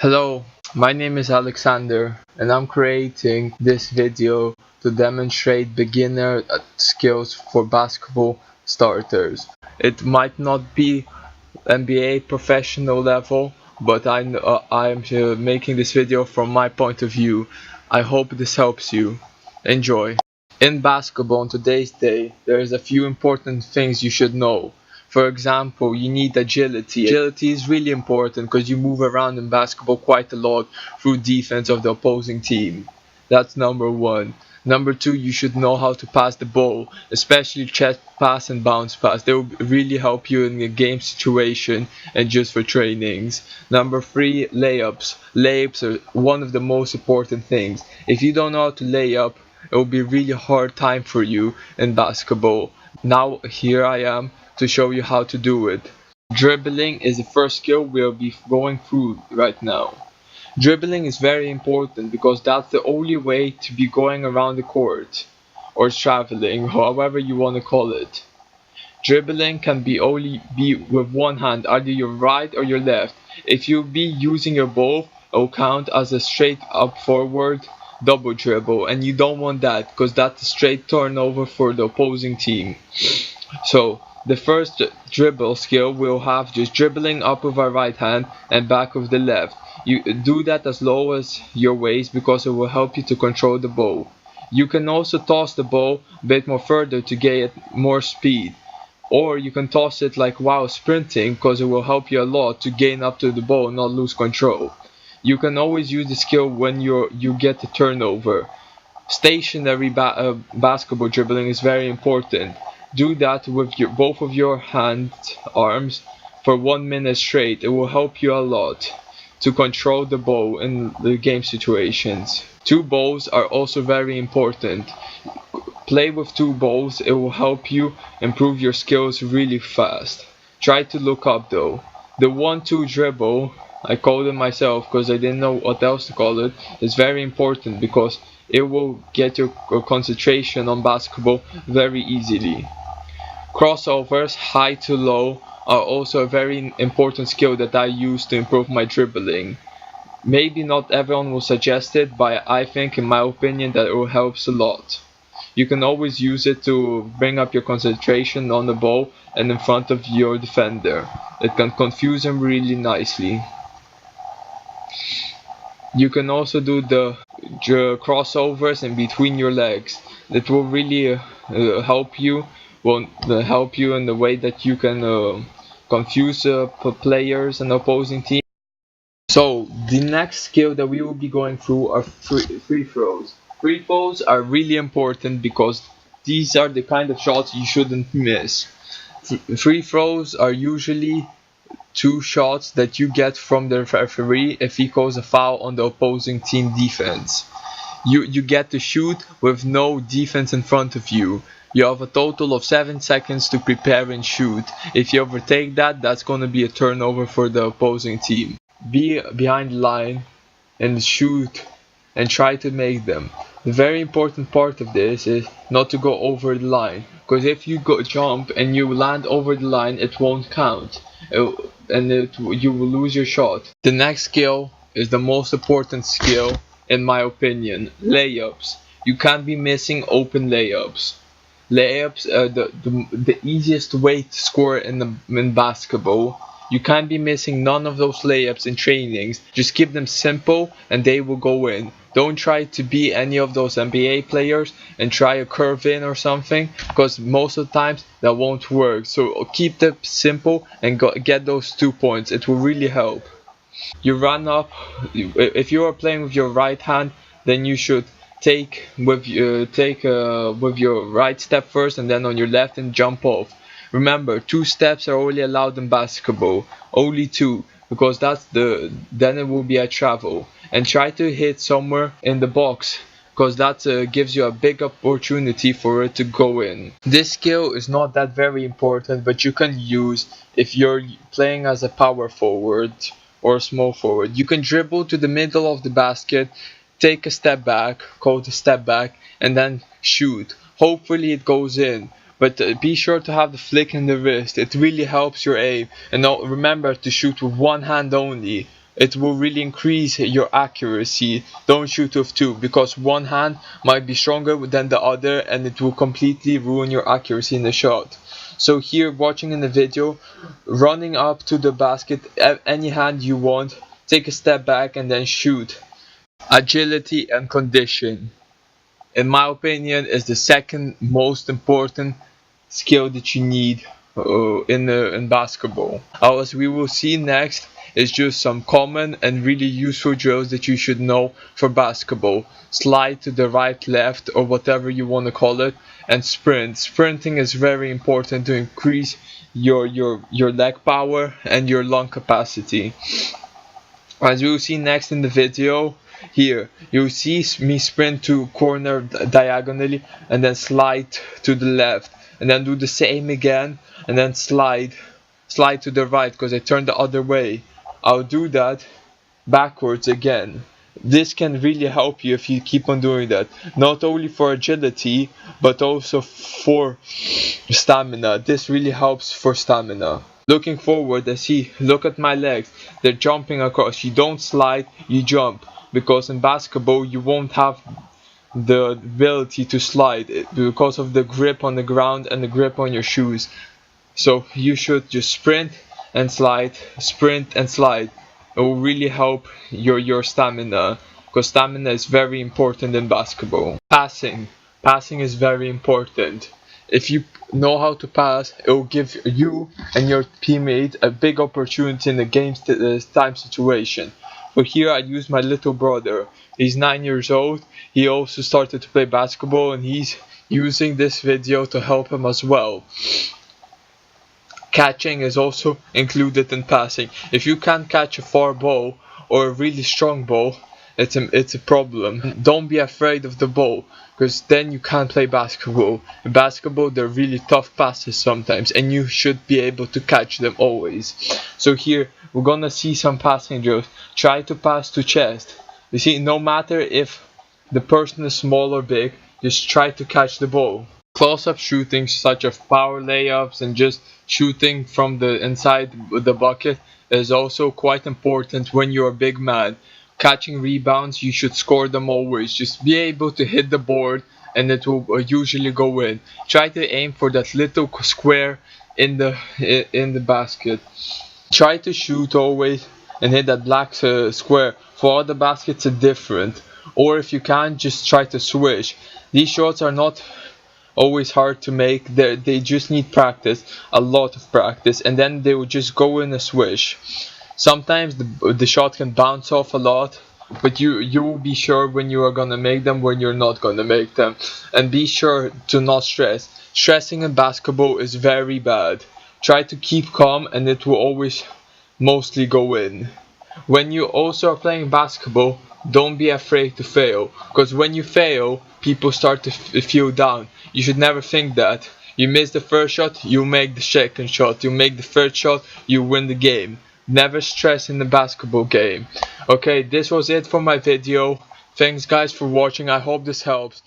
Hello, my name is Alexander and I'm creating this video to demonstrate beginner skills for basketball starters. It might not be NBA professional level, but I'm making this video from my point of view. I hope this helps you. Enjoy. In basketball on today's day, there's a few important things you should know. For example, you need agility. Agility is really important because you move around in basketball quite a lot through defense of the opposing team. That's number one. Number two, you should know how to pass the ball, especially chest pass and bounce pass. They will really help you in a game situation and just for trainings. Number three, layups. Layups are one of the most important things. If you don't know how to lay up, it will be a really hard time for you in basketball. Now here I am to show you how to do it. Dribbling is the first skill we'll be going through right now. Dribbling is very important because that's the only way to be going around the court or traveling, however you want to call it. Dribbling can only be with one hand, either your right or your left. If you be using your both, it will count as a straight up forward double dribble, and you don't want that because that's a straight turnover for the opposing team. So the first dribble skill we'll have just dribbling up with our right hand and back with the left. You do that as low as your waist because it will help you to control the ball. You can also toss the ball a bit more further to get more speed, or you can toss it like while sprinting because it will help you a lot to gain up to the ball and not lose control. You can always use the skill when you get the turnover. Stationary basketball dribbling is very important. Do that with both of your arms for 1 minute straight. It will help you a lot to control the ball in the game situations. Two balls are also very important. Play with two balls. It will help you improve your skills really fast. Try to look up though. The 1-2 dribble, I called it myself because I didn't know what else to call it, is very important because it will get your concentration on basketball very easily. Crossovers, high to low, are also a very important skill that I use to improve my dribbling. Maybe not everyone will suggest it, but I think in my opinion that it helps a lot. You can always use it to bring up your concentration on the ball and in front of your defender. It can confuse him really nicely. You can also do the crossovers in between your legs. It will really help you in the way that you can confuse players and opposing team. So the next skill that we will be going through are free throws. Free throws are really important because these are the kind of shots you shouldn't miss. Free throws are usually two shots that you get from the referee if he calls a foul on the opposing team defense. You get to shoot with no defense in front of you. You have a total of 7 seconds to prepare and shoot. If you overtake that, that's going to be a turnover for the opposing team. Be behind the line and shoot and try to make them. The very important part of this is not to go over the line, because if you jump and you land over the line, it won't count and you will lose your shot. The next skill is the most important skill in my opinion, layups. You can't be missing open layups. Layups are the easiest way to score in basketball. You can't be missing none of those layups in trainings. Just keep them simple and they will go in. Don't try to be any of those NBA players and try a curve in or something, because most of the times that won't work. So keep them simple and get those 2 points. It will really help. You run up. If you are playing with your right hand, then you should take with your right step first and then on your left and jump off. Remember, 2 steps are only allowed in basketball. Only 2, because then it will be a travel. And try to hit somewhere in the box, because that gives you a big opportunity for it to go in. This skill is not that very important, but you can use if you're playing as a power forward or small forward. You can dribble to the middle of the basket, take a step back, called a step back, and then shoot. Hopefully it goes in. But be sure to have the flick in the wrist. It really helps your aim. And remember to shoot with one hand only. it will really increase your accuracy. Don't shoot with two, because one hand might be stronger than the other and it will completely ruin your accuracy in the shot. So here, watching in the video, running up to the basket, any hand you want, take a step back and then shoot. Agility and condition, in my opinion, is the second most important skill that you need in basketball. As we will see next, is just some common and really useful drills that you should know for basketball. Slide to the right, left, or whatever you want to call it, and sprint. Sprinting is very important to increase your leg power and your lung capacity. As we will see next in the video, here you'll see me sprint to corner diagonally and then slide to the left, and then do the same again, and then slide to the right because I turned the other way. I'll do that backwards again. This can really help you if you keep on doing that, not only for agility but also for stamina. This really helps for stamina. Looking forward, look at my legs, they're jumping across. You don't slide, you jump, because in basketball you won't have the ability to slide because of the grip on the ground and the grip on your shoes. So you should just sprint and slide, sprint and slide. It will really help your stamina, because stamina is very important in basketball. Passing is very important. If you know how to pass, it will give you and your teammate a big opportunity in the game time situation. But here I use my little brother. He's 9 years old. He also started to play basketball, and he's using this video to help him as well. Catching is also included in passing. If you can't catch a far ball or a really strong ball, it's a problem. Don't be afraid of the ball, because then you can't play basketball. In basketball, they're really tough passes sometimes, and you should be able to catch them always. So here we're gonna see some passing drills. Try to pass to chest. You see, no matter if the person is small or big, just try to catch the ball. Close-up shooting, such as power layups and just shooting from the inside the bucket, is also quite important when you're a big man. Catching rebounds, you should score them always. Just be able to hit the board and it will usually go in. Try to aim for that little square in the basket. Try to shoot always and hit that black square. For other baskets it's different. Or if you can't, just try to swish. These shots are not always hard to make. They just need practice, a lot of practice, and then they will just go in a swish. Sometimes the shot can bounce off a lot, but you will be sure when you are gonna make them, when you're not gonna make them. And be sure to not stress. Stressing in basketball is very bad. Try to keep calm and it will always mostly go in. When you also are playing basketball, don't be afraid to fail, because when you fail, people start to feel down. You should never think that. You miss the first shot, you make the second shot. You make the third shot, you win the game. Never stress in the basketball game. Okay, this was it for my video. Thanks guys for watching. I hope this helps.